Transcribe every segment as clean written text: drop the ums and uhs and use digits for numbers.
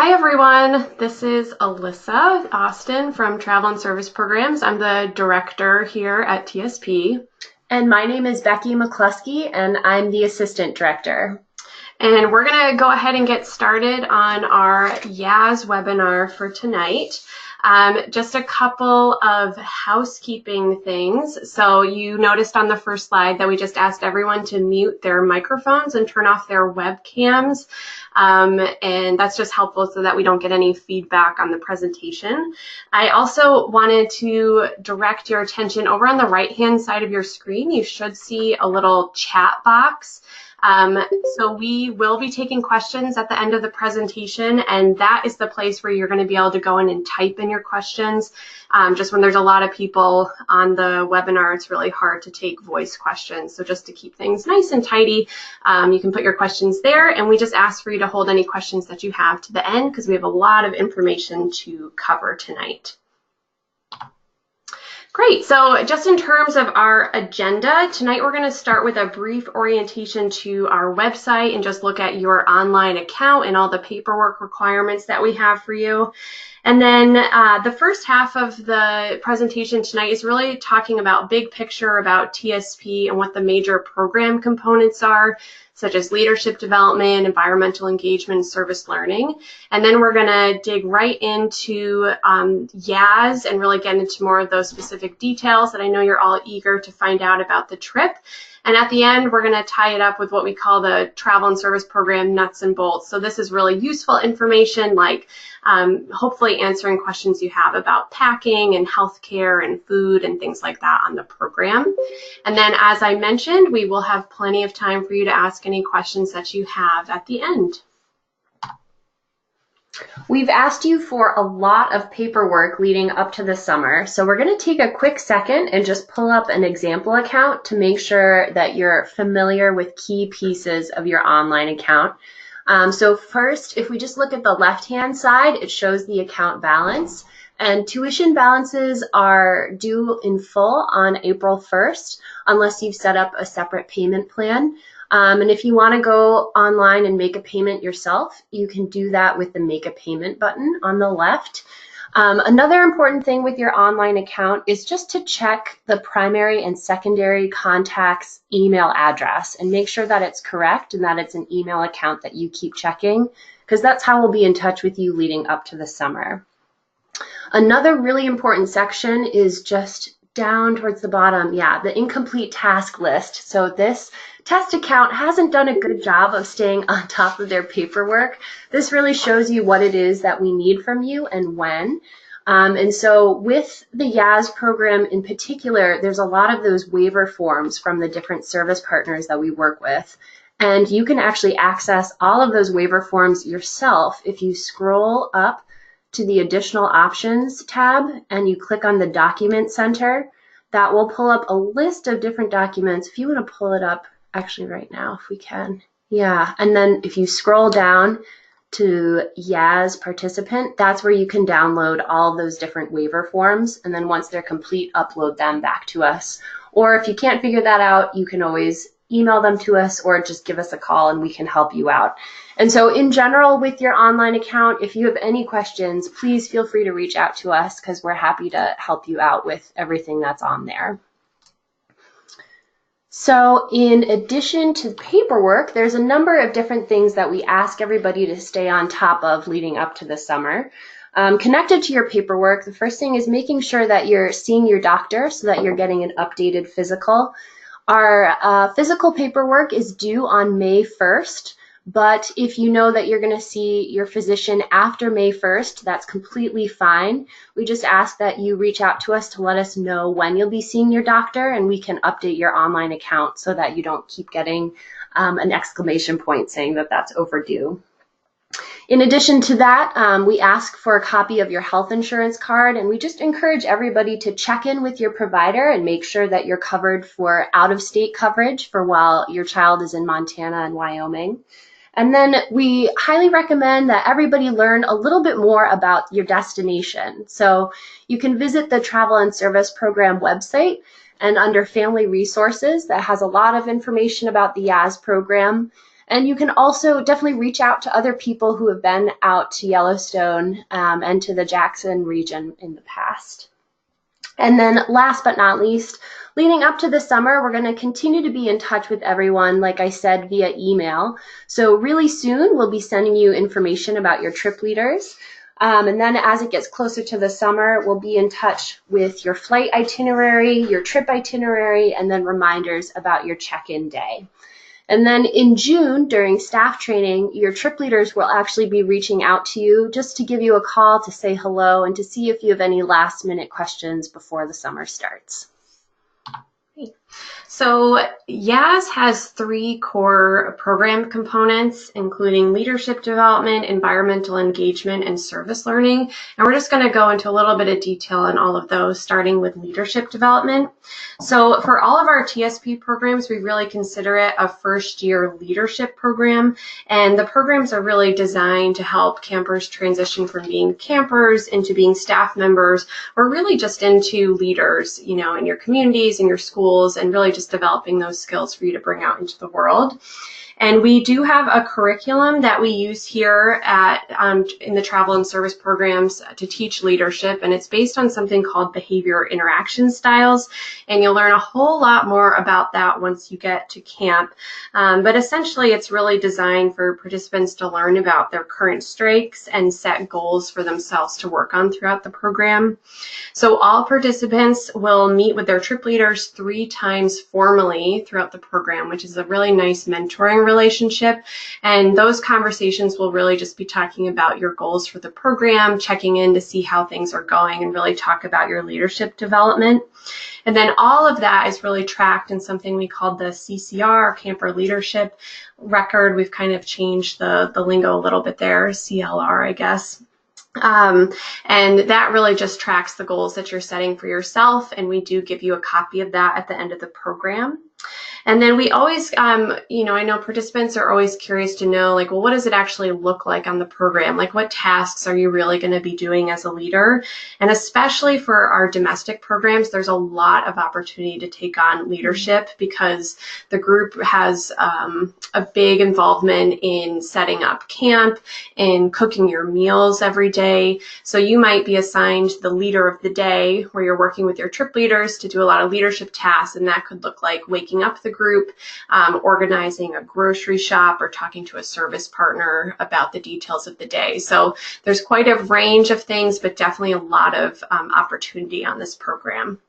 Hi everyone, this is Alyssa Austin from Travel and Service Programs. I'm the director here at TSP. And my name is Becky McCluskey, and I'm the assistant director. And we're going to go ahead and get started on our YAS webinar for tonight. Just a couple of housekeeping things. So you noticed on the first slide that we just asked everyone to mute their microphones and turn off their webcams. And that's just helpful so that we don't get any feedback on the presentation. I also wanted to direct your attention over on the right-hand side of your screen. You should see a little chat box. So we will be taking questions at the end of the presentation, and that is the place where you're going to be able to go in and type in your questions. Just when there's a lot of people on the webinar, it's really hard to take voice questions. So just to keep things nice and tidy, you can put your questions there, and we just ask for you to hold any questions that you have to the end because we have a lot of information to cover tonight. Great, so just in terms of our agenda, tonight we're going to start with a brief orientation to our website and just look at your online account and all the paperwork requirements that we have for you. And then the first half of the presentation tonight is really talking about big picture about TSP and what the major program components are, such as leadership development, environmental engagement, and service learning. And then we're going to dig right into YAS and really get into more of those specific details that I know you're all eager to find out about the trip. And at the end, we're going to tie it up with what we call the travel and service program nuts and bolts. So this is really useful information like hopefully answering questions you have about packing and healthcare and food and things like that on the program. And then, as I mentioned, we will have plenty of time for you to ask any questions that you have at the end. We've asked you for a lot of paperwork leading up to the summer, so we're going to take a quick second and just pull up an example account to make sure that you're familiar with key pieces of your online account. So first, if we just look at the left-hand side, it shows the account balance, and tuition balances are due in full on April 1st, unless you've set up a separate payment plan. And if you want to go online and make a payment yourself, you can do that with the Make a Payment button on the left. Another important thing with your online account is just to check the primary and secondary contact's email address and make sure that it's correct and that it's an email account that you keep checking, because that's how we'll be in touch with you leading up to the summer. Another really important section is just down towards the bottom, the incomplete task list. So this test account hasn't done a good job of staying on top of their paperwork. This really shows you what it is that we need from you and when. And so with the YAS program in particular, there's a lot of those waiver forms from the different service partners that we work with. And you can actually access all of those waiver forms yourself if you scroll up to the Additional Options tab and you click on the Document Center. That will pull up a list of different documents. If you want to pull it up actually right now, if we can. And then if you scroll down to YAS Participant, that's where you can download all those different waiver forms. And then once they're complete, upload them back to us. Or if you can't figure that out, you can always email them to us or just give us a call and we can help you out. And so in general, with your online account, if you have any questions, please feel free to reach out to us because we're happy to help you out with everything that's on there. So in addition to paperwork, there's a number of different things that we ask everybody to stay on top of leading up to the summer. Connected to your paperwork, the first thing is making sure that you're seeing your doctor so that you're getting an updated physical. Our physical paperwork is due on May 1st, but if you know that you're going to see your physician after May 1st, that's completely fine. We just ask that you reach out to us to let us know when you'll be seeing your doctor, and we can update your online account so that you don't keep getting an exclamation point saying that that's overdue. In addition to that, we ask for a copy of your health insurance card, and we just encourage everybody to check in with your provider and make sure that you're covered for out-of-state coverage for while your child is in Montana and Wyoming. And then we highly recommend that everybody learn a little bit more about your destination. So you can visit the Travel and Service Program website, and under Family Resources, that has a lot of information about the YAS program. And you can also definitely reach out to other people who have been out to Yellowstone and to the Jackson region in the past. And then last but not least, leading up to the summer, we're going to continue to be in touch with everyone, like I said, via email. So really soon, we'll be sending you information about your trip leaders. And then as it gets closer to the summer, we'll be in touch with your flight itinerary, your trip itinerary, and then reminders about your check-in day. And then in June, during staff training, your trip leaders will actually be reaching out to you just to give you a call to say hello and to see if you have any last-minute questions before the summer starts. So YAS has 3 core program components, including leadership development, environmental engagement, and service learning. And we're just going to go into a little bit of detail on all of those, starting with leadership development. So for all of our TSP programs, we really consider it a first-year leadership program. And the programs are really designed to help campers transition from being campers into being staff members, or really just into leaders, you know, in your communities, in your schools, and really just developing those skills for you to bring out into the world. And we do have a curriculum that we use here at in the travel and service programs to teach leadership, and it's based on something called behavior interaction styles, and you'll learn a whole lot more about that once you get to camp. But essentially, it's really designed for participants to learn about their current strengths and set goals for themselves to work on throughout the program. So all participants will meet with their trip leaders 3 times formally throughout the program, which is a really nice mentoring relationship. And those conversations will really just be talking about your goals for the program, checking in to see how things are going, and really talk about your leadership development. And then all of that is really tracked in something we call the CCR, Camper Leadership Record. We've kind of changed the lingo a little bit there, CLR, I guess. And that really just tracks the goals that you're setting for yourself, and we do give you a copy of that at the end of the program. And then we always, you know, I know participants are always curious to know, like, well, what does it actually look like on the program? Like, what tasks are you really going to be doing as a leader? And especially for our domestic programs, there's a lot of opportunity to take on leadership because the group has a big involvement in setting up camp and cooking your meals every day. So you might be assigned the leader of the day where you're working with your trip leaders to do a lot of leadership tasks, and that could look like waking up the group, organizing a grocery shop, or talking to a service partner about the details of the day. So there's quite a range of things, but definitely a lot of opportunity on this program.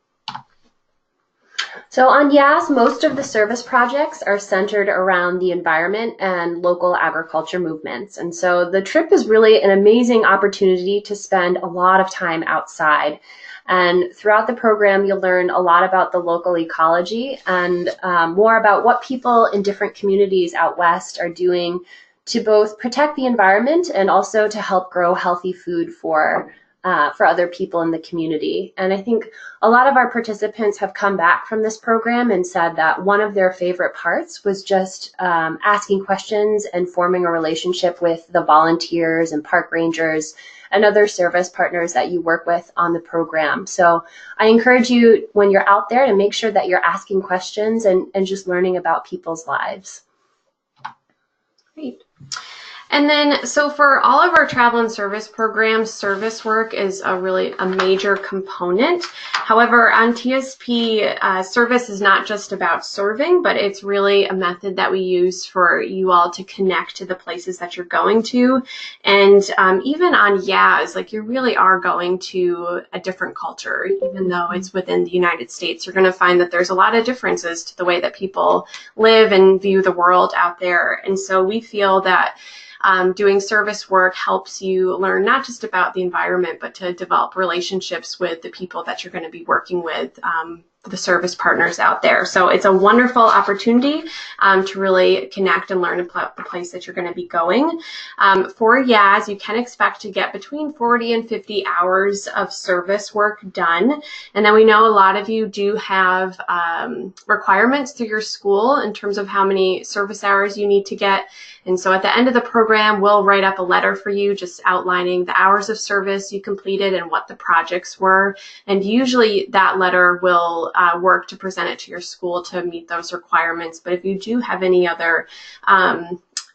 So on YAS, most of the service projects are centered around the environment and local agriculture movements. And so the trip is really an amazing opportunity to spend a lot of time outside. And throughout the program, you'll learn a lot about the local ecology and more about what people in different communities out west are doing to both protect the environment and also to help grow healthy food for other people in the community. And I think a lot of our participants have come back from this program and said that one of their favorite parts was just asking questions and forming a relationship with the volunteers and park rangers and other service partners that you work with on the program. So I encourage you, when you're out there, to make sure that you're asking questions and just learning about people's lives. Great. And then, so for all of our travel and service programs, service work is a major component. However, on TSP, service is not just about serving, but it's really a method that we use for you all to connect to the places that you're going to. And even on YAS, like, you really are going to a different culture, even though it's within the United States. You're going to find that there's a lot of differences to the way that people live and view the world out there. And so we feel that doing service work helps you learn not just about the environment, but to develop relationships with the people that you're going to be working with, the service partners out there. So it's a wonderful opportunity to really connect and learn about the place that you're going to be going. For YAS, you can expect to get between 40 and 50 hours of service work done. And then we know a lot of you do have requirements through your school in terms of how many service hours you need to get. And so at the end of the program, we'll write up a letter for you just outlining the hours of service you completed and what the projects were. And usually that letter will work to present it to your school to meet those requirements. But if you do have any other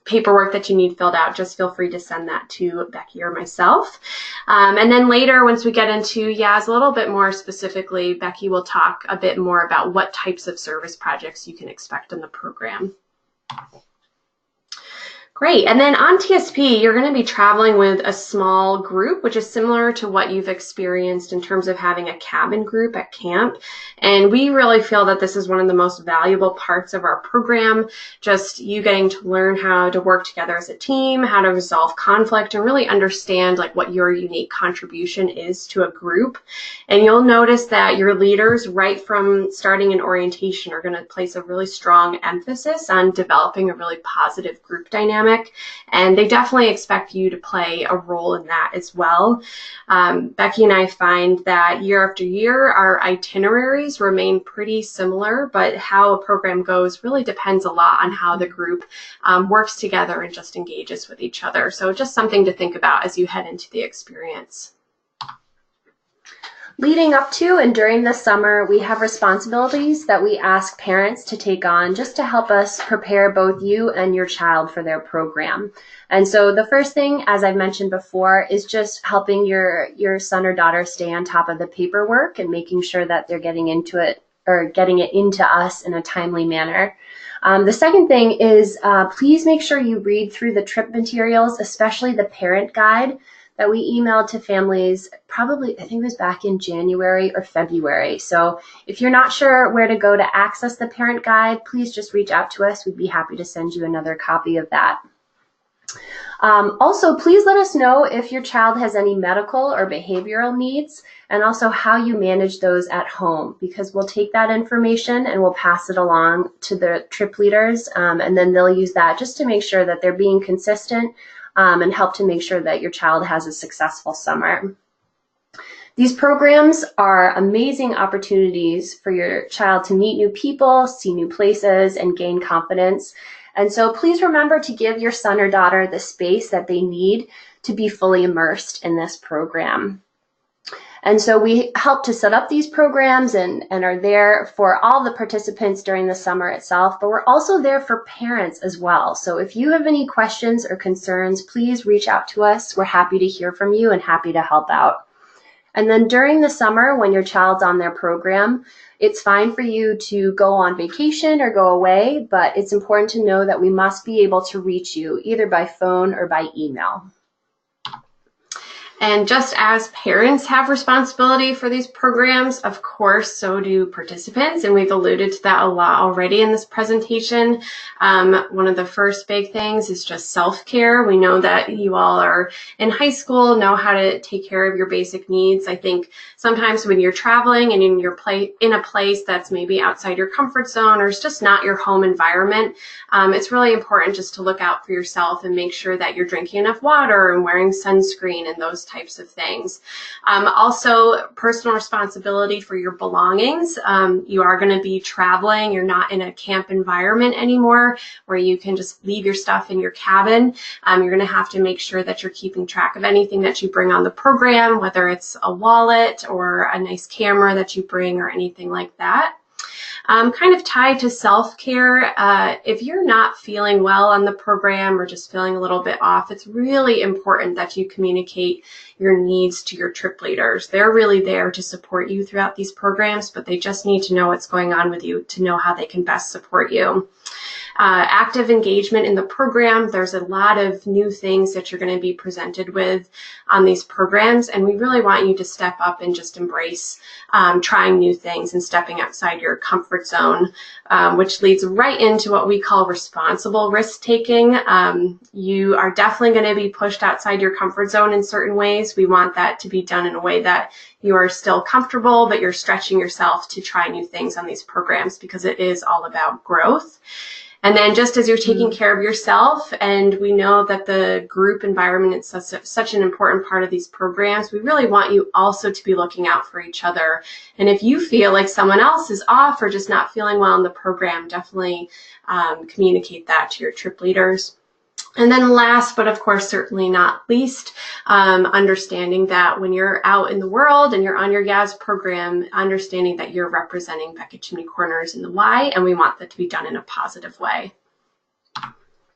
paperwork that you need filled out, just feel free to send that to Becky or myself. And then later, once we get into YAS a little bit more specifically, Becky will talk a bit more about what types of service projects you can expect in the program. Great. And then on TSP, you're going to be traveling with a small group, which is similar to what you've experienced in terms of having a cabin group at camp. And we really feel that this is one of the most valuable parts of our program, just you getting to learn how to work together as a team, how to resolve conflict, and really understand like what your unique contribution is to a group. And you'll notice that your leaders right from starting in orientation are going to place a really strong emphasis on developing a really positive group dynamic. And they definitely expect you to play a role in that as well. Becky and I find that year after year, our itineraries remain pretty similar, but how a program goes really depends a lot on how the group works together and just engages with each other. So just something to think about as you head into the experience. Leading up to and during the summer, we have responsibilities that we ask parents to take on just to help us prepare both you and your child for their program. And so the first thing, as I've mentioned before, is just helping your son or daughter stay on top of the paperwork and making sure that they're getting into it or getting it into us in a timely manner. The second thing is please make sure you read through the trip materials, especially the parent guide that we emailed to families probably, I think it was back in January or February. So if you're not sure where to go to access the parent guide, please just reach out to us. We'd be happy to send you another copy of that. Also, please let us know if your child has any medical or behavioral needs and also how you manage those at home, because we'll take that information and we'll pass it along to the trip leaders, and then they'll use that just to make sure that they're being consistent and help to make sure that your child has a successful summer. These programs are amazing opportunities for your child to meet new people, see new places, and gain confidence. And so please remember to give your son or daughter the space that they need to be fully immersed in this program. And so we help to set up these programs and are there for all the participants during the summer itself, but we're also there for parents as well. So if you have any questions or concerns, please reach out to us. We're happy to hear from you and happy to help out. And then during the summer, when your child's on their program, it's fine for you to go on vacation or go away, but it's important to know that we must be able to reach you either by phone or by email. And just as parents have responsibility for these programs, of course, so do participants. And we've alluded to that a lot already in this presentation. One of the first big things is just self-care. We know that you all are in high school, know how to take care of your basic needs. I think sometimes when you're traveling and in a place that's maybe outside your comfort zone or it's just not your home environment, it's really important just to look out for yourself and make sure that you're drinking enough water and wearing sunscreen and those types of things. Also, personal responsibility for your belongings. You are going to be traveling. You're not in a camp environment anymore where you can just leave your stuff in your cabin. You're going to have to make sure that you're keeping track of anything that you bring on the program, whether it's a wallet or a nice camera that you bring or anything like that. Kind of tied to self-care, if you're not feeling well on the program or just feeling a little bit off, it's really important that you communicate your needs to your trip leaders. They're really there to support you throughout these programs, but they just need to know what's going on with you to know how they can best support you. Active engagement in the program. There's a lot of new things that you're going to be presented with on these programs, and we really want you to step up and just embrace trying new things and stepping outside your comfort zone, which leads right into what we call responsible risk-taking. You are definitely going to be pushed outside your comfort zone in certain ways. We want that to be done in a way that you are still comfortable, but you're stretching yourself to try new things on these programs because it is all about growth. And then just as you're taking care of yourself, and we know that the group environment is such an important part of these programs, we really want you also to be looking out for each other. And if you feel like someone else is off or just not feeling well in the program, definitely communicate that to your trip leaders. And then last, but of course certainly not least, understanding that when you're out in the world and you're on your YAS program, understanding that you're representing Becket-Chimney Corners in the Y, and we want that to be done in a positive way.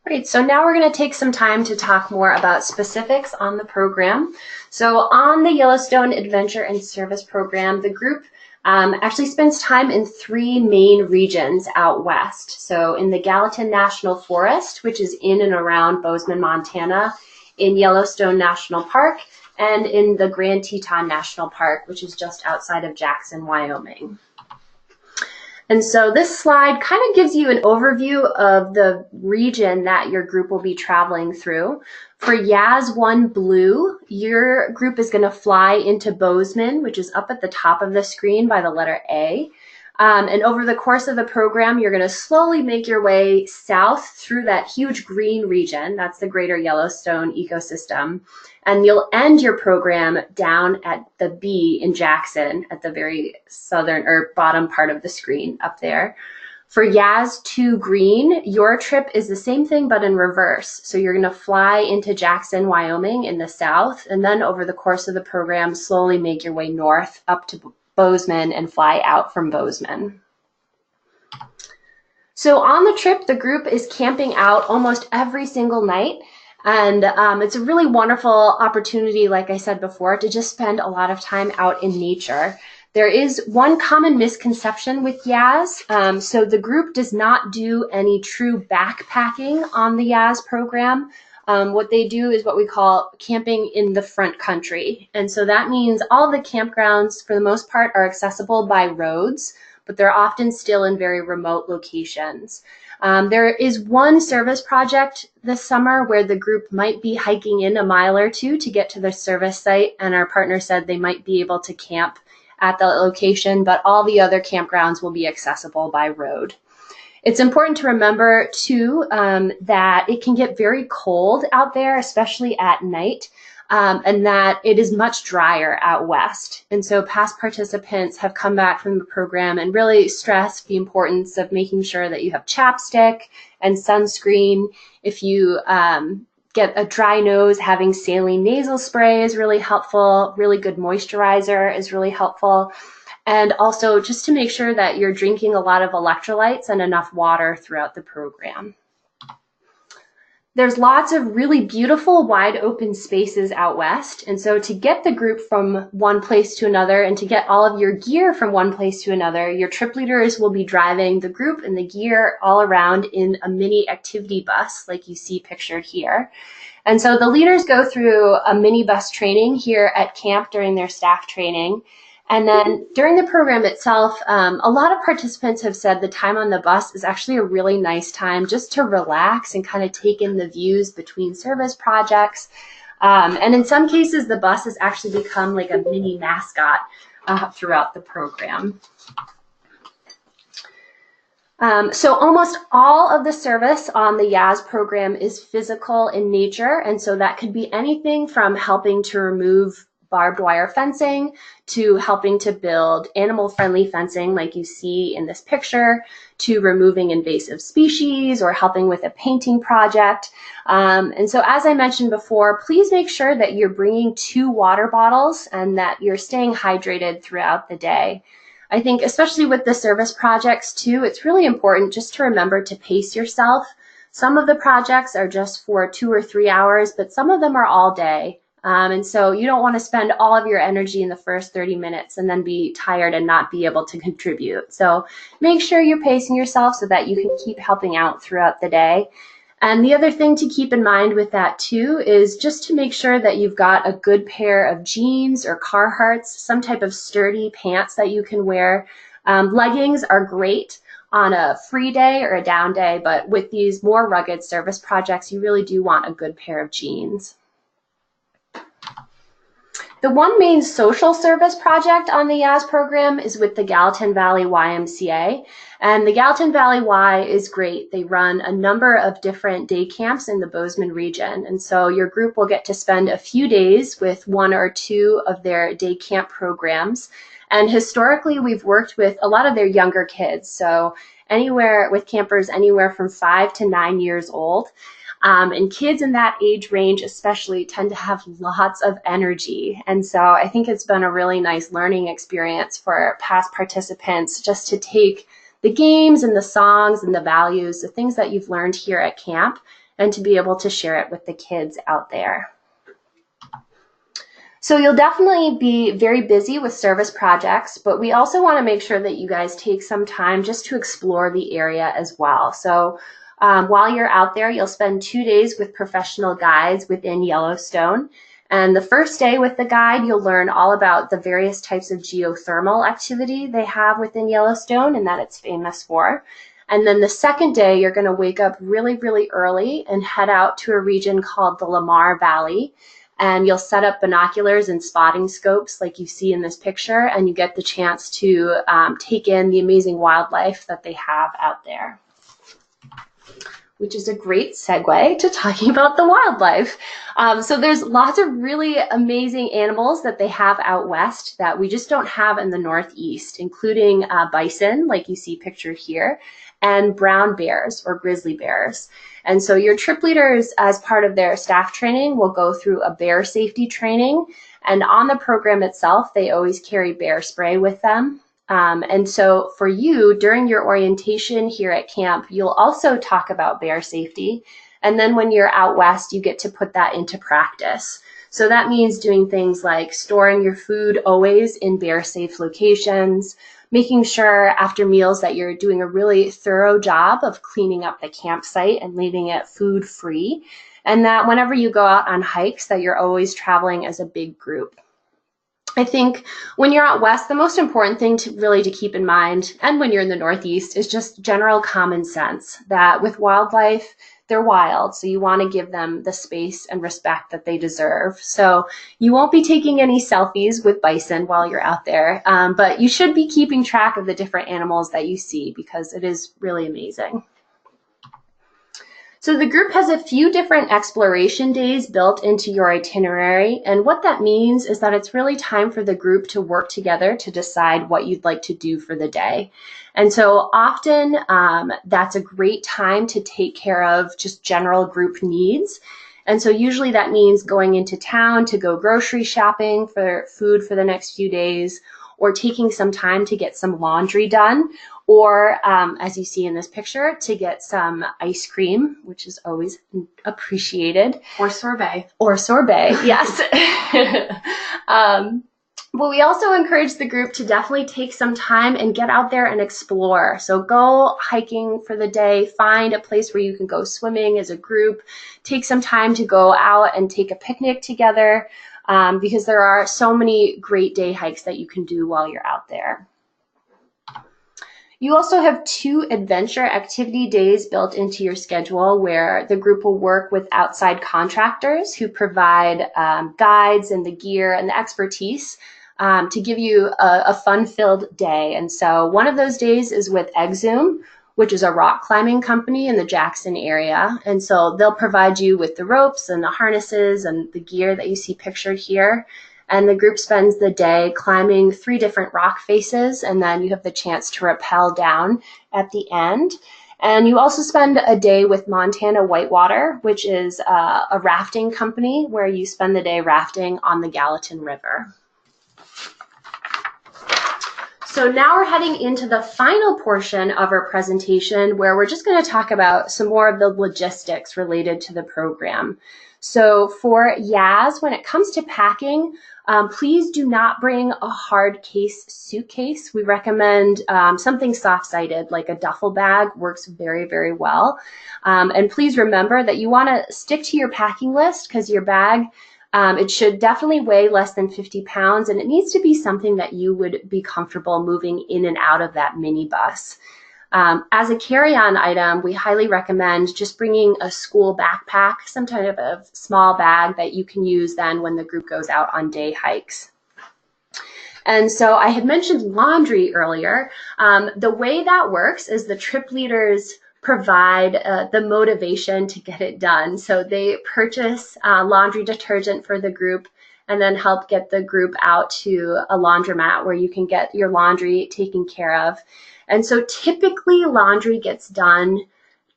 Great, so now we're going to take some time to talk more about specifics on the program. So on the Yellowstone Adventure and Service Program, the group actually spends time in 3 main regions out west. So in the Gallatin National Forest, which is in and around Bozeman, Montana, in Yellowstone National Park, and in the Grand Teton National Park, which is just outside of Jackson, Wyoming. And so this slide kind of gives you an overview of the region that your group will be traveling through. For YAS 1 Blue, your group is going to fly into Bozeman, which is up at the top of the screen by the letter A. And over the course of the program, you're going to slowly make your way south through that huge green region. That's the greater Yellowstone ecosystem. And you'll end your program down at the B in Jackson at the very southern or bottom part of the screen up there. For YAS 2 Green, your trip is the same thing but in reverse. So you're going to fly into Jackson, Wyoming in the south, and then over the course of the program, slowly make your way north up to Bozeman and fly out from Bozeman. So on the trip, the group is camping out almost every single night. And it's a really wonderful opportunity, like I said before, to just spend a lot of time out in nature. There is one common misconception with YAS. So the group does not do any true backpacking on the YAS program. What they do is what we call camping in the front country. And so that means all the campgrounds, for the most part, are accessible by roads, but they're often still in very remote locations. There is one service project this summer where the group might be hiking in a mile or two to get to the service site, and our partner said they might be able to camp at the location, but all the other campgrounds will be accessible by road. It's important to remember, too, that it can get very cold out there, especially at night, and that it is much drier out west. And so past participants have come back from the program and really stressed the importance of making sure that you have chapstick and sunscreen. If you get a dry nose, having saline nasal spray is really helpful. Really good moisturizer is really helpful. And also just to make sure that you're drinking a lot of electrolytes and enough water throughout the program. There's lots of really beautiful wide open spaces out west. And so to get the group from one place to another and to get all of your gear from one place to another, your trip leaders will be driving the group and the gear all around in a mini activity bus like you see pictured here. And so the leaders go through a mini bus training here at camp during their staff training. And then during the program itself, a lot of participants have said the time on the bus is actually a really nice time just to relax and kind of take in the views between service projects. And in some cases, the bus has actually become like a mini mascot throughout the program. So almost all of the service on the YAS program is physical in nature. And so that could be anything from helping to remove barbed wire fencing to helping to build animal-friendly fencing like you see in this picture, to removing invasive species or helping with a painting project. And so as I mentioned before, please make sure that you're bringing 2 water bottles and that you're staying hydrated throughout the day. I think especially with the service projects too, it's really important just to remember to pace yourself. Some of the projects are just for 2 or 3 hours, but some of them are all day. And so you don't want to spend all of your energy in the first 30 minutes and then be tired and not be able to contribute. So make sure you're pacing yourself so that you can keep helping out throughout the day. And the other thing to keep in mind with that too is just to make sure that you've got a good pair of jeans or Carhartts, some type of sturdy pants that you can wear. Leggings are great on a free day or a down day, but with these more rugged service projects, you really do want a good pair of jeans. The one main social service project on the YAS program is with the Gallatin Valley YMCA. And the Gallatin Valley Y is great. They run a number of different day camps in the Bozeman region. And so your group will get to spend a few days with 1 or 2 of their day camp programs. And historically, we've worked with a lot of their younger kids. So anywhere with campers anywhere from 5 to 9 years old. And kids in that age range especially tend to have lots of energy. And so I think it's been a really nice learning experience for past participants just to take the games and the songs and the values, the things that you've learned here at camp, and to be able to share it with the kids out there. So you'll definitely be very busy with service projects, but we also want to make sure that you guys take some time just to explore the area as well. So while you're out there, you'll spend 2 days with professional guides within Yellowstone. And the first day with the guide, you'll learn all about the various types of geothermal activity they have within Yellowstone and that it's famous for. And then the second day, you're going to wake up really, really early and head out to a region called the Lamar Valley. And you'll set up binoculars and spotting scopes like you see in this picture, and you get the chance to take in the amazing wildlife that they have out there. Which is a great segue to talking about the wildlife. So there's lots of really amazing animals that they have out west that we just don't have in the Northeast, including bison, like you see pictured here, and brown bears or grizzly bears. And so your trip leaders, as part of their staff training, will go through a bear safety training. And on the program itself, they always carry bear spray with them. And so for you, during your orientation here at camp, you'll also talk about bear safety. And then when you're out west, you get to put that into practice. So that means doing things like storing your food always in bear safe locations, making sure after meals that you're doing a really thorough job of cleaning up the campsite and leaving it food free. And that whenever you go out on hikes, that you're always traveling as a big group. I think when you're out west, the most important thing to keep in mind, and when you're in the Northeast, is just general common sense that with wildlife, they're wild, so you want to give them the space and respect that they deserve. So you won't be taking any selfies with bison while you're out there, but you should be keeping track of the different animals that you see because it is really amazing. So the group has a few different exploration days built into your itinerary, and what that means is that it's really time for the group to work together to decide what you'd like to do for the day. And so often that's a great time to take care of just general group needs. And so usually that means going into town to go grocery shopping for food for the next few days, or taking some time to get some laundry done, or as you see in this picture, to get some ice cream, which is always appreciated. Or sorbet. Or sorbet, yes. But we also encourage the group to definitely take some time and get out there and explore. So go hiking for the day, find a place where you can go swimming as a group, take some time to go out and take a picnic together, because there are so many great day hikes that you can do while you're out there. You also have 2 adventure activity days built into your schedule where the group will work with outside contractors who provide guides and the gear and the expertise to give you a fun-filled day. And so one of those days is with Exum, which is a rock climbing company in the Jackson area. And so they'll provide you with the ropes and the harnesses and the gear that you see pictured here. And the group spends the day climbing 3 different rock faces, and then you have the chance to rappel down at the end. And you also spend a day with Montana Whitewater, which is a rafting company where you spend the day rafting on the Gallatin River. So now we're heading into the final portion of our presentation where we're just going to talk about some more of the logistics related to the program. So for YAS, when it comes to packing, please do not bring a hard case suitcase. We recommend something soft-sided like a duffel bag works very, very well. And please remember that you want to stick to your packing list because your bag, it should definitely weigh less than 50 pounds, and it needs to be something that you would be comfortable moving in and out of that minibus. As a carry-on item, we highly recommend just bringing a school backpack, some type of small bag that you can use then when the group goes out on day hikes. And so I had mentioned laundry earlier. The way that works is the trip leaders provide the motivation to get it done. So they purchase laundry detergent for the group and then help get the group out to a laundromat where you can get your laundry taken care of. And so typically laundry gets done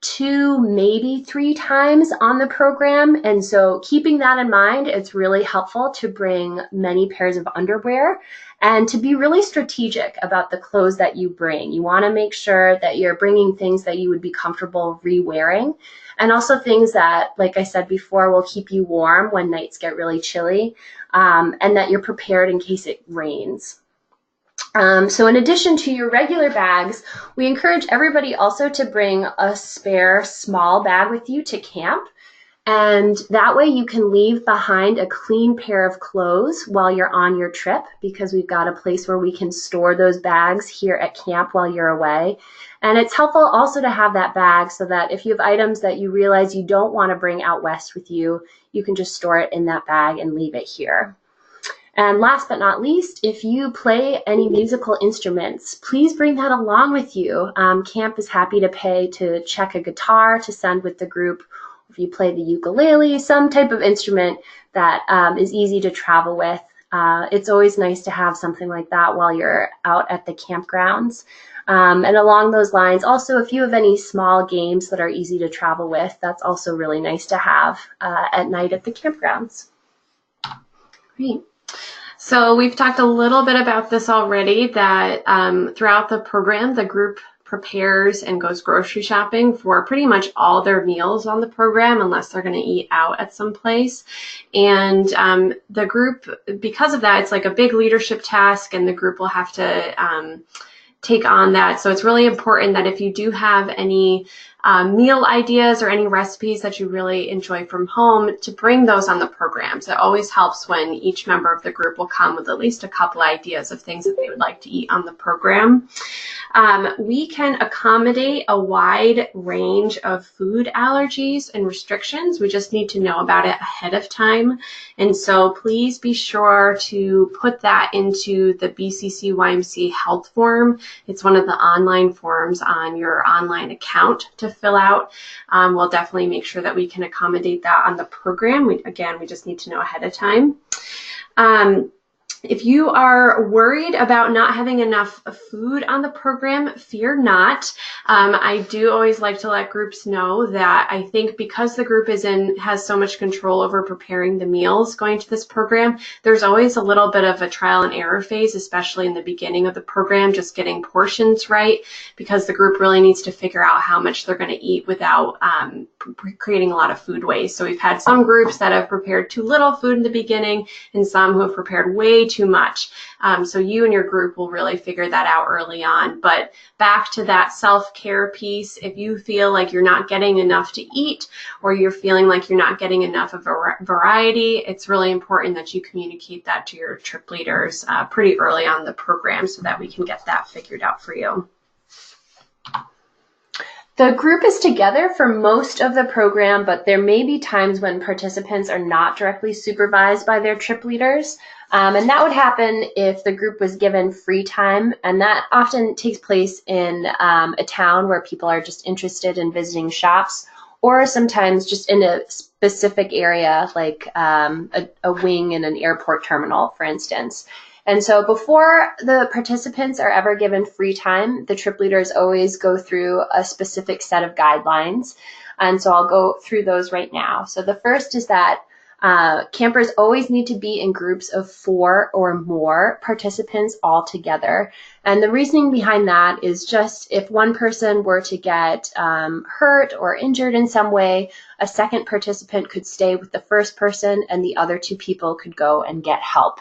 2, maybe 3 times on the program. And so keeping that in mind, it's really helpful to bring many pairs of underwear and to be really strategic about the clothes that you bring. You want to make sure that you're bringing things that you would be comfortable re-wearing, and also things that, like I said before, will keep you warm when nights get really chilly, and that you're prepared in case it rains. So in addition to your regular bags, we encourage everybody also to bring a spare small bag with you to camp. And that way you can leave behind a clean pair of clothes while you're on your trip, because we've got a place where we can store those bags here at camp while you're away. And it's helpful also to have that bag so that if you have items that you realize you don't want to bring out west with you, you can just store it in that bag and leave it here. And last but not least, if you play any musical instruments, please bring that along with you. Camp is happy to pay to check a guitar to send with the group. If you play the ukulele, some type of instrument that is easy to travel with. It's always nice to have something like that while you're out at the campgrounds. And along those lines, also, if you have any small games that are easy to travel with, that's also really nice to have at night at the campgrounds. Great. So we've talked a little bit about this already, that throughout the program, the group prepares and goes grocery shopping for pretty much all their meals on the program, unless they're going to eat out at some place. And the group, because of that, it's like a big leadership task, and the group will have to take on that. So it's really important that if you do have any meal ideas or any recipes that you really enjoy from home, to bring those on the programs. It always helps when each member of the group will come with at least a couple ideas of things that they would like to eat on the program. We can accommodate a wide range of food allergies and restrictions. We just need to know about it ahead of time. And so please be sure to put that into the BCC YMCA health form. It's one of the online forms on your online account to fill out. We'll definitely make sure that we can accommodate that on the program. We just need to know ahead of time. If you are worried about not having enough food on the program, fear not. I do always like to let groups know that I think because the group has so much control over preparing the meals going to this program, there's always a little bit of a trial and error phase, especially in the beginning of the program, just getting portions right, because the group really needs to figure out how much they're going to eat without creating a lot of food waste. So we've had some groups that have prepared too little food in the beginning, and some who have prepared way too much. So you and your group will really figure that out early on. But back to that self-care piece, if you feel like you're not getting enough to eat, or you're feeling like you're not getting enough of a variety, it's really important that you communicate that to your trip leaders pretty early on the program so that we can get that figured out for you. The group is together for most of the program, but there may be times when participants are not directly supervised by their trip leaders. And that would happen if the group was given free time, and that often takes place in a town where people are just interested in visiting shops, or sometimes just in a specific area like a wing in an airport terminal, for instance. And so before the participants are ever given free time, the trip leaders always go through a specific set of guidelines. And so I'll go through those right now. So the first is that campers always need to be in groups of 4 or more participants all together. And the reasoning behind that is just if one person were to get hurt or injured in some way, a second participant could stay with the first person and the other 2 people could go and get help.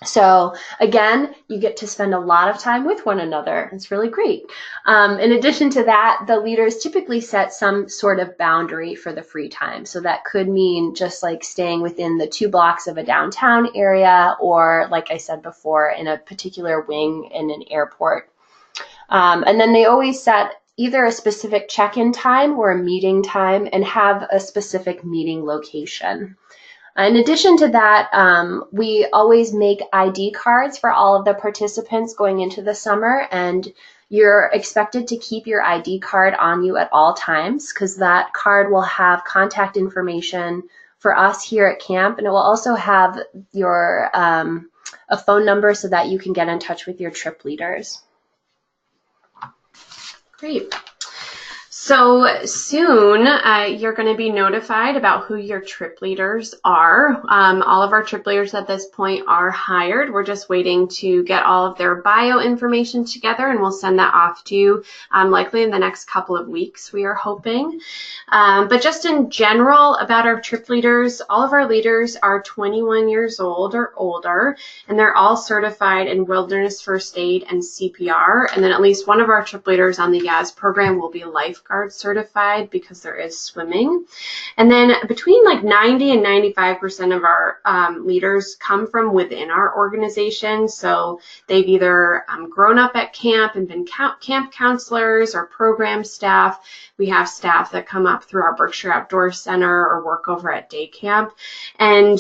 So again, you get to spend a lot of time with one another. It's really great. In addition to that, the leaders typically set some sort of boundary for the free time. So that could mean just like staying within the 2 blocks of a downtown area, or like I said before, in a particular wing in an airport. And then they always set either a specific check-in time or a meeting time and have a specific meeting location. In addition to that, we always make ID cards for all of the participants going into the summer, and you're expected to keep your ID card on you at all times, because that card will have contact information for us here at camp, and it will also have your a phone number so that you can get in touch with your trip leaders. Great. So soon you're going to be notified about who your trip leaders are. All of our trip leaders at this point are hired. We're just waiting to get all of their bio information together, and we'll send that off to you likely in the next couple of weeks, we are hoping. But just in general about our trip leaders, all of our leaders are 21 years old or older, and they're all certified in wilderness first aid and CPR. And then at least one of our trip leaders on the YAS program will be lifeguard certified because there is swimming. And then between like 90 and 95% of our leaders come from within our organization. So they've either grown up at camp and been camp counselors or program staff. We have staff that come up through our Berkshire Outdoor Center or work over at day camp. And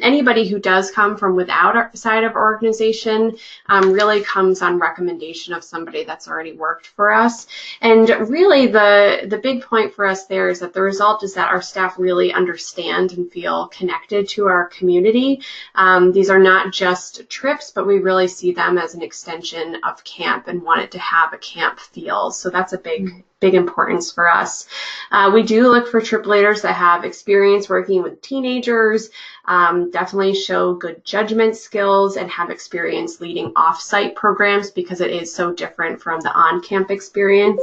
anybody who does come from outside of our organization really comes on recommendation of somebody that's already worked for us. And really the big point for us there is that the result is that our staff really understand and feel connected to our community. These are not just trips, but we really see them as an extension of camp and want it to have a camp feel. So that's a big importance for us. We do look for trip leaders that have experience working with teenagers, definitely show good judgment skills, and have experience leading off-site programs because it is so different from the on-camp experience.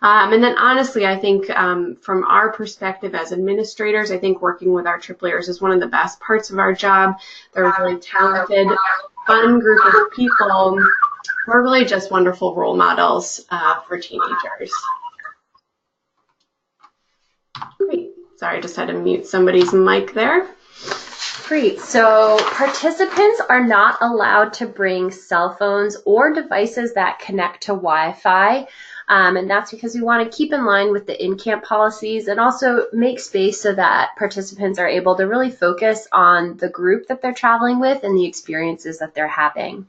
And then honestly, I think from our perspective as administrators, I think working with our trip leaders is one of the best parts of our job. They're a really talented, fun group of people. We're really just wonderful role models for teenagers. Great. Sorry, I just had to mute somebody's mic there. Great. So participants are not allowed to bring cell phones or devices that connect to Wi-Fi. And that's because we want to keep in line with the in-camp policies and also make space so that participants are able to really focus on the group that they're traveling with and the experiences that they're having.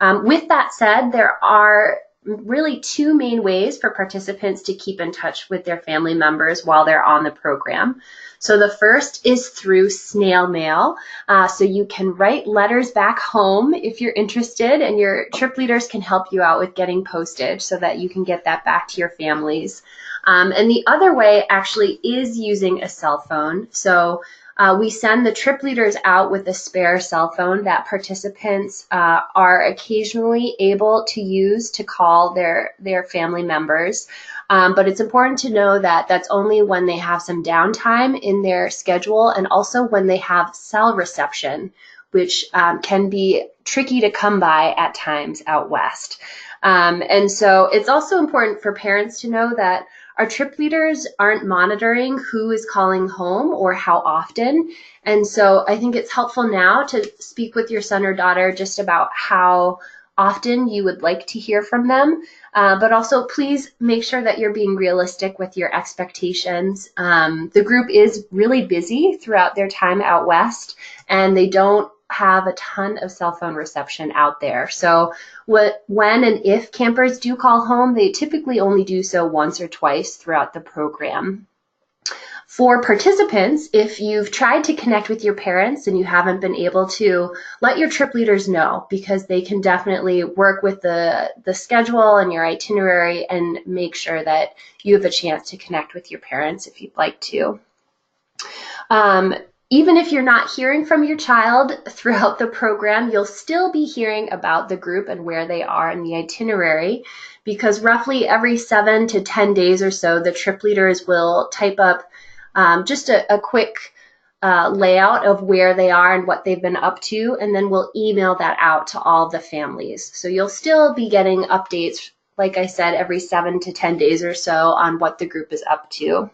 With that said, there are really two main ways for participants to keep in touch with their family members while they're on the program. So the first is through snail mail. So you can write letters back home if you're interested, and your trip leaders can help you out with getting postage so that you can get that back to your families. And the other way actually is using a cell phone. So we send the trip leaders out with a spare cell phone that participants are occasionally able to use to call their family members. But it's important to know that that's only when they have some downtime in their schedule and also when they have cell reception, which can be tricky to come by at times out west. And so it's also important for parents to know that our trip leaders aren't monitoring who is calling home or how often. And so I think it's helpful now to speak with your son or daughter just about how often you would like to hear from them. But also please make sure that you're being realistic with your expectations. The group is really busy throughout their time out west, and they don't have a ton of cell phone reception out there. So when and if campers do call home, they typically only do so once or twice throughout the program. For participants, if you've tried to connect with your parents and you haven't been able to, let your trip leaders know, because they can definitely work with the schedule and your itinerary and make sure that you have a chance to connect with your parents if you'd like to. Even if you're not hearing from your child throughout the program, you'll still be hearing about the group and where they are in the itinerary, because roughly every 7 to 10 days or so, the trip leaders will type up just a quick layout of where they are and what they've been up to, and then we'll email that out to all the families. So you'll still be getting updates, like I said, every 7 to 10 days or so on what the group is up to.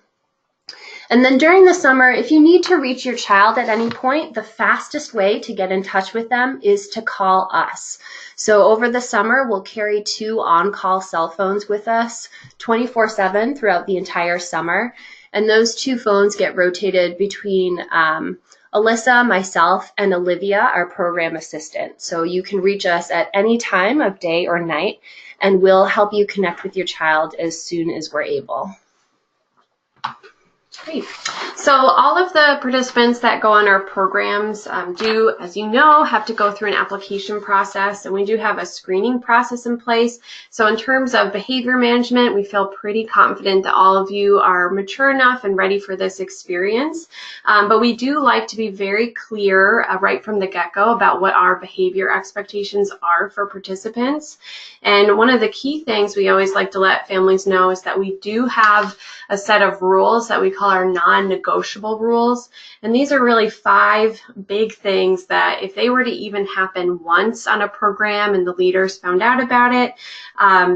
And then during the summer, if you need to reach your child at any point, the fastest way to get in touch with them is to call us. So over the summer, we'll carry 2 on-call cell phones with us 24/7 throughout the entire summer. And those 2 phones get rotated between Alyssa, myself, and Olivia, our program assistant. So you can reach us at any time of day or night, and we'll help you connect with your child as soon as we're able. Great. So all of the participants that go on our programs do, as you know, have to go through an application process, and we do have a screening process in place. So in terms of behavior management, we feel pretty confident that all of you are mature enough and ready for this experience. But we do like to be very clear right from the get-go about what our behavior expectations are for participants. And one of the key things we always like to let families know is that we do have a set of rules that we call our non-negotiable rules. And these are really 5 big things that if they were to even happen once on a program and the leaders found out about it,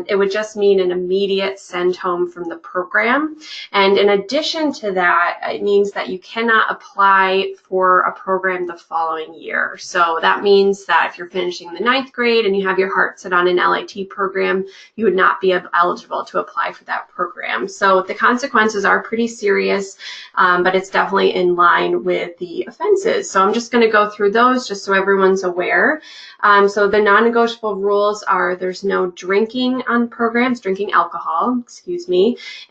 it would just mean an immediate send home from the program. And in addition to that, it means that you cannot apply for a program the following year. So that means that if you're finishing the 9th grade and you have your heart set on an LIT program, you would not be eligible to apply for that program. So the consequences are pretty serious, but it's definitely in line with the offenses. So I'm just going to go through those just so everyone's aware. So the non-negotiable rules are there's no drinking on programs, drinking alcohol,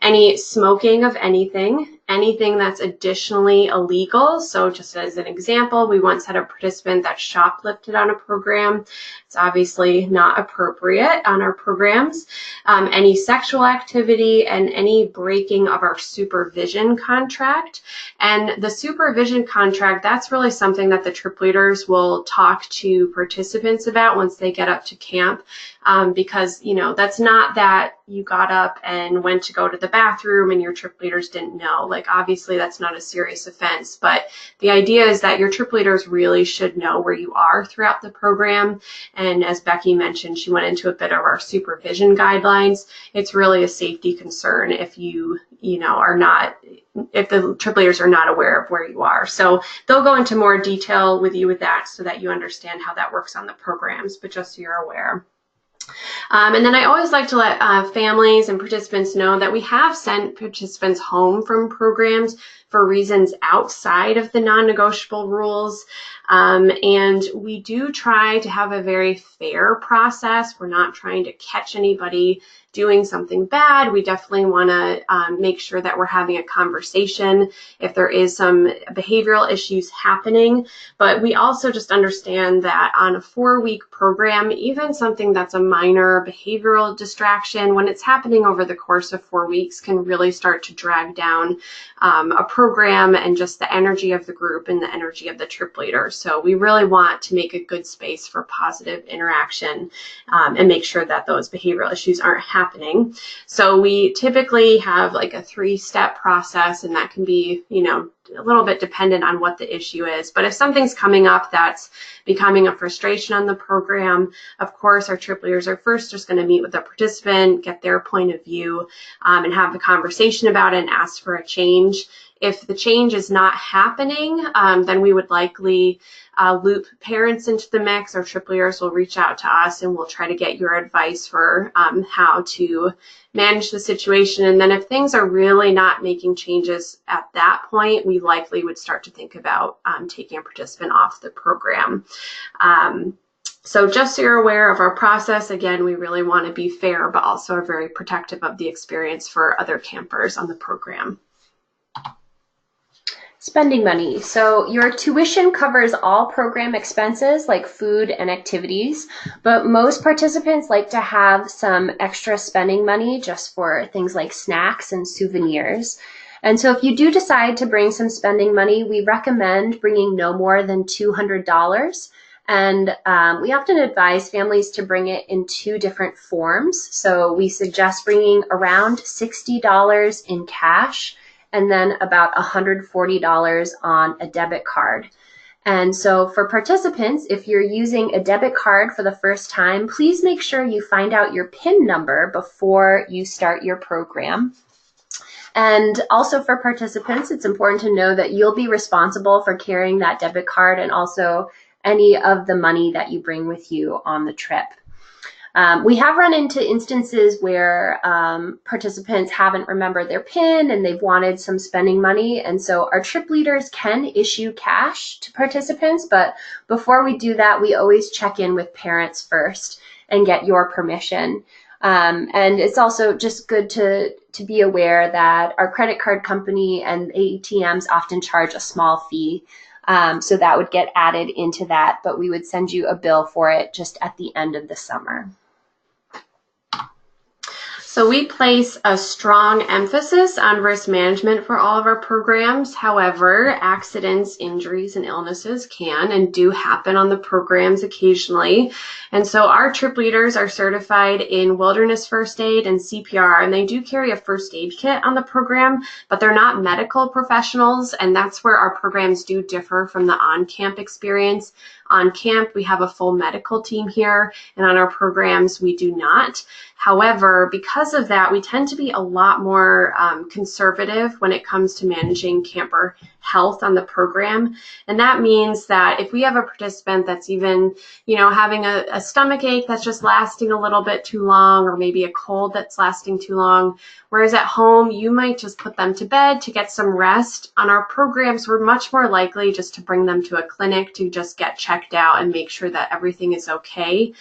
any smoking of anything that's additionally illegal. So just as an example, we once had a participant that shoplifted on a program. It's obviously not appropriate on our programs. Any sexual activity and any breaking of our supervision contract. And the supervision contract, that's really something that the trip leaders will talk to participants about once they get up to camp. Because, that's not that you got up and went to go to the bathroom and your trip leaders didn't know. Like, obviously, that's not a serious offense. But the idea is that your trip leaders really should know where you are throughout the program. And as Becky mentioned, she went into a bit of our supervision guidelines. It's really a safety concern if you are not, if the trip leaders are not aware of where you are. So they'll go into more detail with you with that so that you understand how that works on the programs, but just so you're aware. And then I always like to let families and participants know that we have sent participants home from programs for reasons outside of the non-negotiable rules. And we do try to have a very fair process. We're not trying to catch anybody doing something bad. We definitely want to make sure that we're having a conversation if there is some behavioral issues happening. But we also just understand that on a 4-week program, even something that's a minor behavioral distraction, when it's happening over the course of 4 weeks, can really start to drag down a program and just the energy of the group and the energy of the trip leader. So we really want to make a good space for positive interaction and make sure that those behavioral issues aren't happening. So we typically have like a 3-step process, and that can be, a little bit dependent on what the issue is. But if something's coming up that's becoming a frustration on the program, of course, our trip leaders are first just going to meet with the participant, get their point of view, and have a conversation about it and ask for a change. If the change is not happening, then we would likely loop parents into the mix. Our trip leaders will reach out to us and we'll try to get your advice for how to manage the situation. And then if things are really not making changes at that point, we likely would start to think about taking a participant off the program. So just so you're aware of our process, again, we really want to be fair, but also are very protective of the experience for other campers on the program. Spending money. So your tuition covers all program expenses like food and activities, but most participants like to have some extra spending money just for things like snacks and souvenirs. And so if you do decide to bring some spending money, we recommend bringing no more than $200. And we often advise families to bring it in 2 different forms. So we suggest bringing around $60 in cash and then about $140 on a debit card. And so for participants, if you're using a debit card for the first time, please make sure you find out your PIN number before you start your program. And also for participants, it's important to know that you'll be responsible for carrying that debit card and also any of the money that you bring with you on the trip. We have run into instances where participants haven't remembered their PIN and they've wanted some spending money. And so our trip leaders can issue cash to participants. But before we do that, we always check in with parents first and get your permission. And it's also just good to be aware that our credit card company and ATMs often charge a small fee. So that would get added into that, but we would send you a bill for it just at the end of the summer. So we place a strong emphasis on risk management for all of our programs. However, accidents, injuries, and illnesses can and do happen on the programs occasionally. And so our trip leaders are certified in wilderness first aid and CPR, and they do carry a first aid kit on the program, but they're not medical professionals, and that's where our programs do differ from the on-camp experience. On camp, we have a full medical team here, and on our programs, we do not. However, because of that, we tend to be a lot more conservative when it comes to managing camper health on the program. And that means that if we have a participant that's even, having a stomach ache that's just lasting a little bit too long, or maybe a cold that's lasting too long, whereas at home, you might just put them to bed to get some rest. On our programs, we're much more likely just to bring them to a clinic to just get checked out and make sure that everything is okay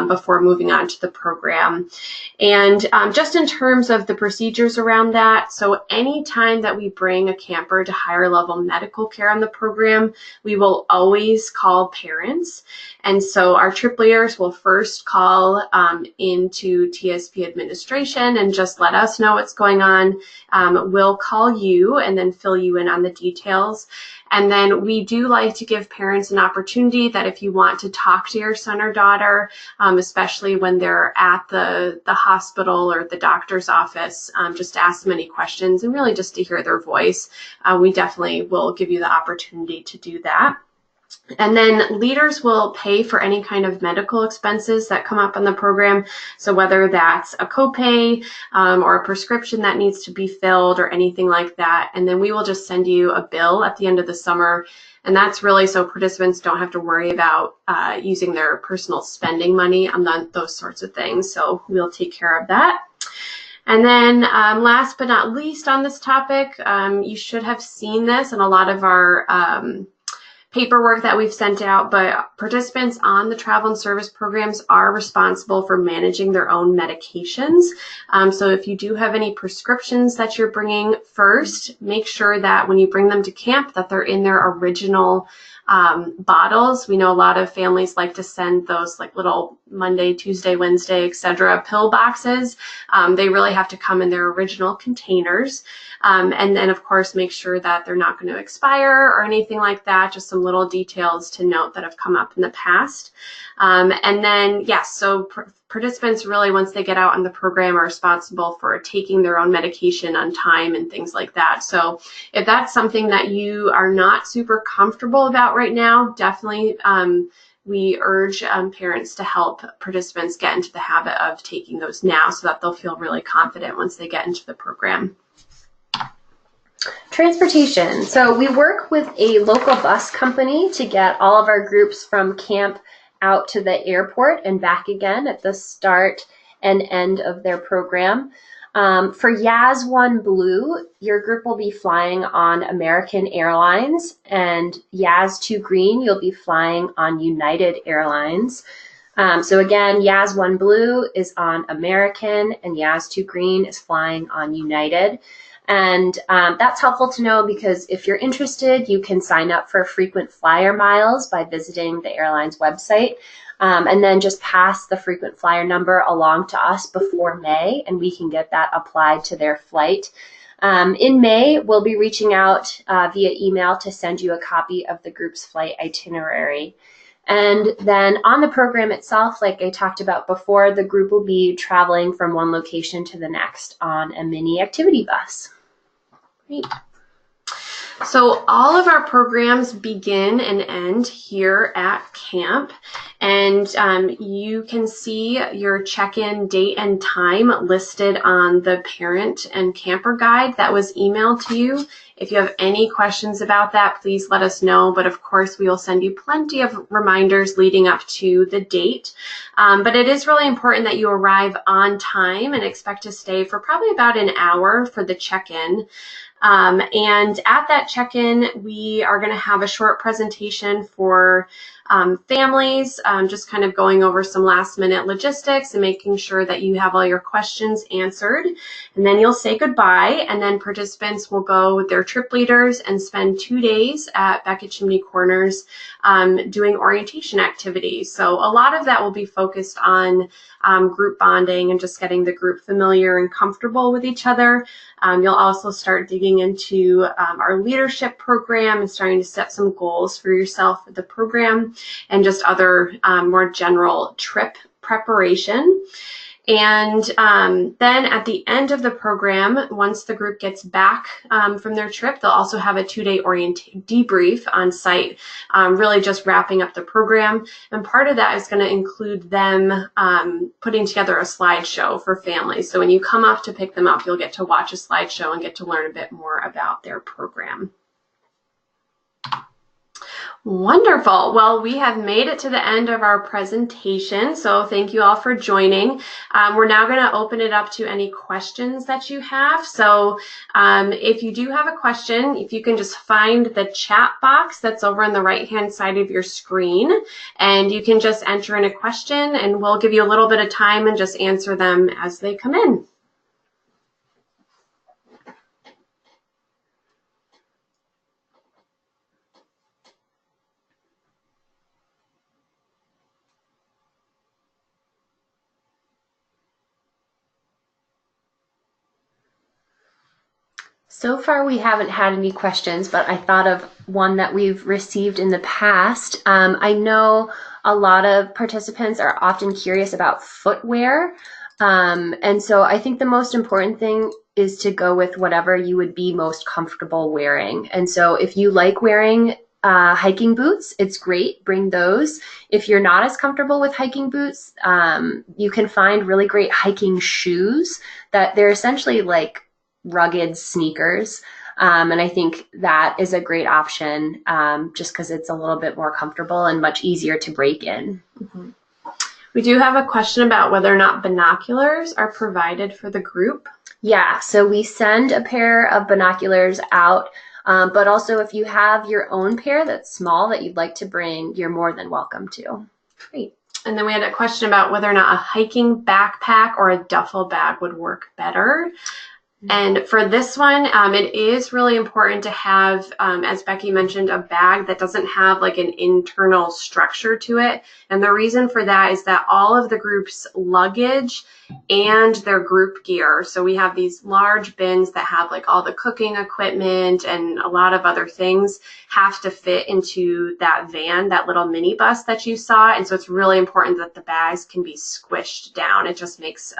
before moving on to the program. And just in terms of the procedures around that, so anytime that we bring a camper to higher level medical care on the program, we will always call parents. And so our trip leaders will first call into TSP administration and just let us know what's going on. We'll call you and then fill you in on the details. And then we do like to give parents an opportunity that if you want to talk to your son or daughter, especially when they're at the hospital or the doctor's office, just to ask them any questions and really just to hear their voice. We definitely will give you the opportunity to do that. And then leaders will pay for any kind of medical expenses that come up on the program. So whether that's a copay or a prescription that needs to be filled or anything like that. And then we will just send you a bill at the end of the summer. And that's really so participants don't have to worry about using their personal spending money on those sorts of things. So we'll take care of that. And then last but not least on this topic, you should have seen this in a lot of our paperwork that we've sent out, but participants on the travel and service programs are responsible for managing their own medications. So if you do have any prescriptions that you're bringing, first, make sure that when you bring them to camp that they're in their original bottles. We know a lot of families like to send those like little Monday, Tuesday, Wednesday, etc. pill boxes. They really have to come in their original containers. And then, of course, make sure that they're not going to expire or anything like that. Just some little details to note that have come up in the past. And then, yes, so participants really, once they get out on the program, are responsible for taking their own medication on time and things like that. So if that's something that you are not super comfortable about right now, definitely we urge parents to help participants get into the habit of taking those now so that they'll feel really confident once they get into the program. Transportation. So we work with a local bus company to get all of our groups from camp out to the airport and back again at the start and end of their program. For YAS 1 Blue, your group will be flying on American Airlines, and YAS 2 Green, you'll be flying on United Airlines. So again, YAS 1 Blue is on American, and YAS 2 Green is flying on United. And that's helpful to know because if you're interested, you can sign up for frequent flyer miles by visiting the airline's website. And then just pass the frequent flyer number along to us before May, and we can get that applied to their flight. In May, we'll be reaching out via email to send you a copy of the group's flight itinerary. And then on the program itself, like I talked about before, the group will be traveling from one location to the next on a mini activity bus. Great. So all of our programs begin and end here at camp, and you can see your check-in date and time listed on the parent and camper guide that was emailed to you. If you have any questions about that, please let us know. But of course, we will send you plenty of reminders leading up to the date. But it is really important that you arrive on time and expect to stay for probably about an hour for the check-in. And at that check-in, we are going to have a short presentation for families, just kind of going over some last-minute logistics and making sure that you have all your questions answered. And then you'll say goodbye, and then participants will go with their trip leaders and spend 2 days at Becket-Chimney Corners doing orientation activities. So a lot of that will be focused on group bonding and just getting the group familiar and comfortable with each other. You'll also start digging into our leadership program and starting to set some goals for yourself with the program and just other more general trip preparation. And then at the end of the program, once the group gets back from their trip, they'll also have a 2-day debrief on site, really just wrapping up the program. And part of that is going to include them putting together a slideshow for families. So when you come up to pick them up, you'll get to watch a slideshow and get to learn a bit more about their program. Wonderful. Well, we have made it to the end of our presentation, so thank you all for joining. We're now going to open it up to any questions that you have. So if you do have a question, if you can just find the chat box that's over on the right-hand side of your screen, and you can just enter in a question, and we'll give you a little bit of time and just answer them as they come in. So far, we haven't had any questions, but I thought of one that we've received in the past. I know a lot of participants are often curious about footwear. And so I think the most important thing is to go with whatever you would be most comfortable wearing. And so if you like wearing hiking boots, it's great, bring those. If you're not as comfortable with hiking boots, you can find really great hiking shoes that they're essentially like rugged sneakers. And I think that is a great option just because it's a little bit more comfortable and much easier to break in. Mm-hmm. We do have a question about whether or not binoculars are provided for the group. Yeah, so we send a pair of binoculars out, but also if you have your own pair that's small that you'd like to bring, you're more than welcome to. Great. And then we had a question about whether or not a hiking backpack or a duffel bag would work better. And for this one, it is really important to have, as Becky mentioned, a bag that doesn't have like an internal structure to it. And the reason for that is that all of the group's luggage and their group gear. So we have these large bins that have like all the cooking equipment and a lot of other things have to fit into that van, that little minibus that you saw. And so it's really important that the bags can be squished down. It just makes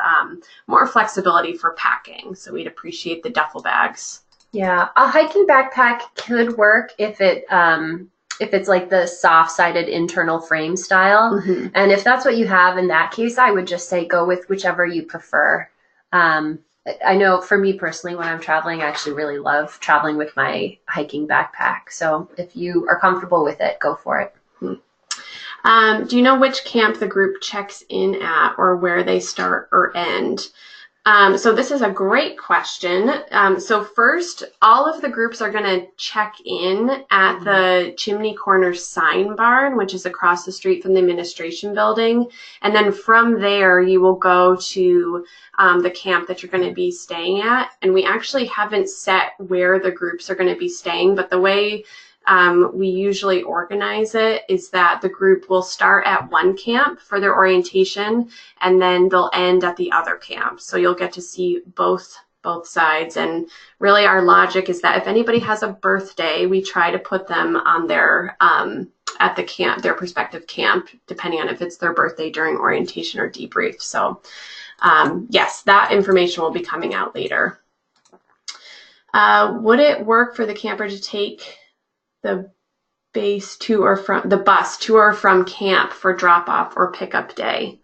more flexibility for packing. So we'd appreciate the duffel bags. Yeah, a hiking backpack could work if it's like the soft-sided internal frame style. Mm-hmm. And if that's what you have in that case, I would just say go with whichever you prefer. I know for me personally, when I'm traveling, I actually really love traveling with my hiking backpack. So if you are comfortable with it, go for it. Mm-hmm. Do you know which camp the group checks in at or where they start or end? So this is a great question. So first, all of the groups are going to check in at the Chimney Corners Sign Barn, which is across the street from the administration building. And then from there, you will go to the camp that you're going to be staying at. And we actually haven't set where the groups are going to be staying, but the way we usually organize it is that the group will start at one camp for their orientation and then they'll end at the other camp. So you'll get to see both sides. And really our logic is that if anybody has a birthday, we try to put them on their at the camp, their respective camp, depending on if it's their birthday during orientation or debrief. So yes, that information will be coming out later. Would it work for the camper to take the bus to or from camp for drop-off or pickup day?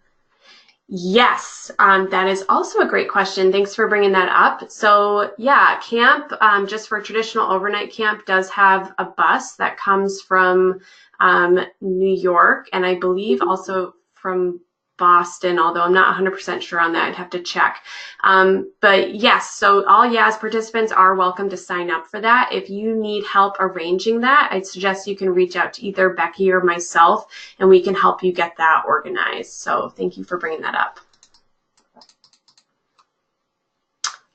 Yes, that is also a great question. Thanks for bringing that up. So yeah, camp, just for traditional overnight camp, does have a bus that comes from New York, and I believe also from Boston, although I'm not 100% sure on that. I'd have to check. But yes, so all YAS participants are welcome to sign up for that. If you need help arranging that, I'd suggest you can reach out to either Becky or myself, and we can help you get that organized. So thank you for bringing that up.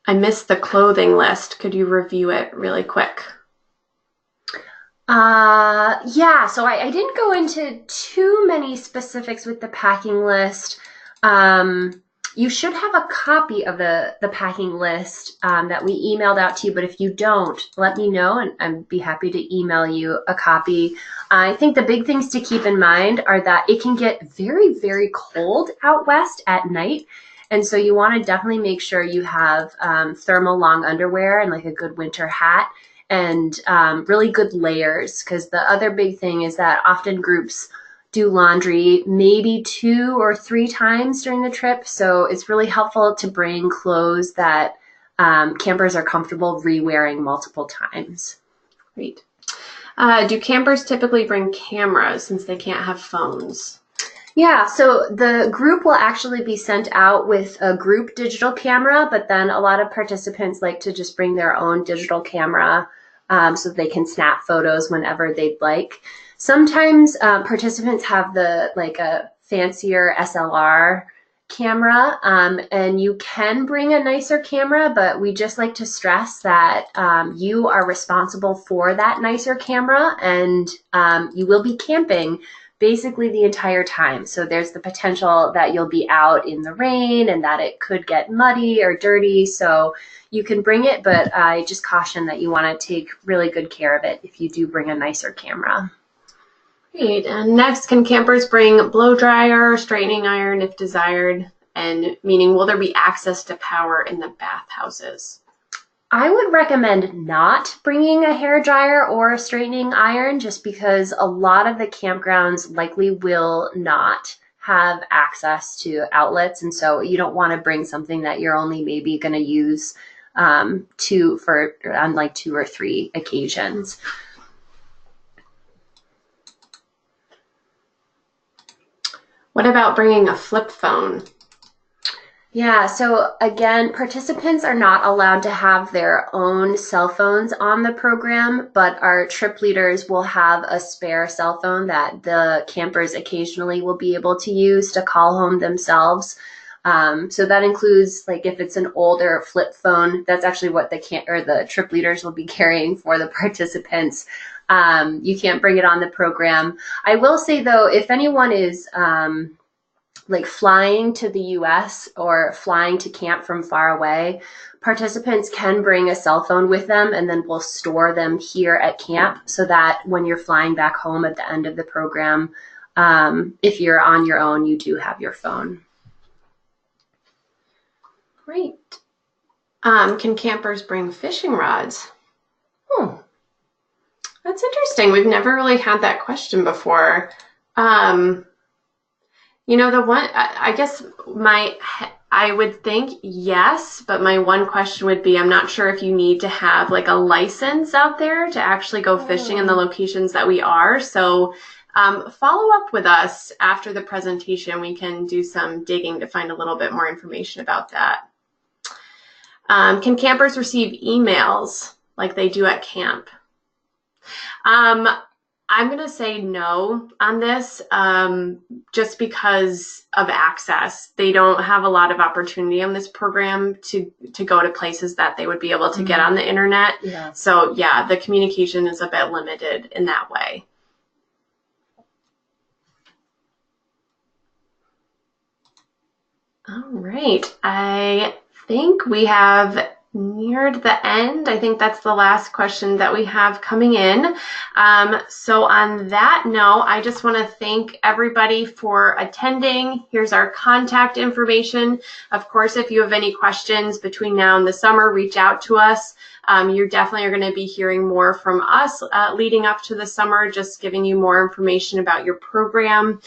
I missed the clothing list. Could you review it really quick? Yeah, so I didn't go into too many specifics with the packing list. You should have a copy of the packing list that we emailed out to you, but if you don't, let me know and I'd be happy to email you a copy. I think the big things to keep in mind are that it can get very, very cold out west at night. And so you want to definitely make sure you have thermal long underwear and like a good winter hat and really good layers, because the other big thing is that often groups do laundry maybe 2 or 3 times during the trip. So it's really helpful to bring clothes that campers are comfortable re-wearing multiple times. Great. Do campers typically bring cameras since they can't have phones? Yeah, so the group will actually be sent out with a group digital camera, but then a lot of participants like to just bring their own digital camera so they can snap photos whenever they'd like. Sometimes participants have a fancier SLR camera, and you can bring a nicer camera, but we just like to stress that you are responsible for that nicer camera, and you will be camping basically the entire time. So there's the potential that you'll be out in the rain and that it could get muddy or dirty. So you can bring it, but I just caution that you want to take really good care of it if you do bring a nicer camera. Great. And next, can campers bring blow dryer, straightening iron if desired? And meaning, will there be access to power in the bathhouses? I would recommend not bringing a hair dryer or a straightening iron, just because a lot of the campgrounds likely will not have access to outlets. And so you don't want to bring something that you're only maybe going to use on like 2 or 3 occasions. What about bringing a flip phone? Yeah, so again, participants are not allowed to have their own cell phones on the program, but our trip leaders will have a spare cell phone that the campers occasionally will be able to use to call home themselves. So that includes, like, if it's an older flip phone, that's actually what the trip leaders will be carrying for the participants. You can't bring it on the program. I will say though, if anyone is like flying to the US or flying to camp from far away, participants can bring a cell phone with them, and then we'll store them here at camp so that when you're flying back home at the end of the program, if you're on your own, you do have your phone. Great. Can campers bring fishing rods? That's interesting. We've never really had that question before. You know, I would think yes, but my one question would be, I'm not sure if you need to have like a license out there to actually go fishing in the locations that we are. So follow up with us after the presentation. We can do some digging to find a little bit more information about that. Can campers receive emails like they do at camp? I'm going to say no on this, just because of access. They don't have a lot of opportunity on this program to go to places that they would be able to get on the internet. Yeah. So yeah, the communication is a bit limited in that way. All right. I think we have neared the end. I think that's the last question that we have coming in. So on that note, I just want to thank everybody for attending. Here's our contact information. Of course, if you have any questions between now and the summer, reach out to us. You definitely are going to be hearing more from us leading up to the summer, just giving you more information about your program.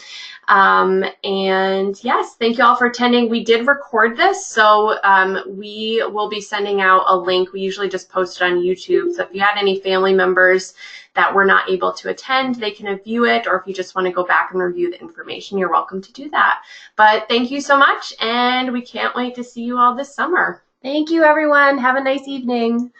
And yes, thank you all for attending. We did record this, so we will be sending out a link. We usually just post it on YouTube. So if you had any family members that were not able to attend, they can view it, or if you just want to go back and review the information, you're welcome to do that. But thank you so much, and we can't wait to see you all this summer. Thank you, everyone. Have a nice evening.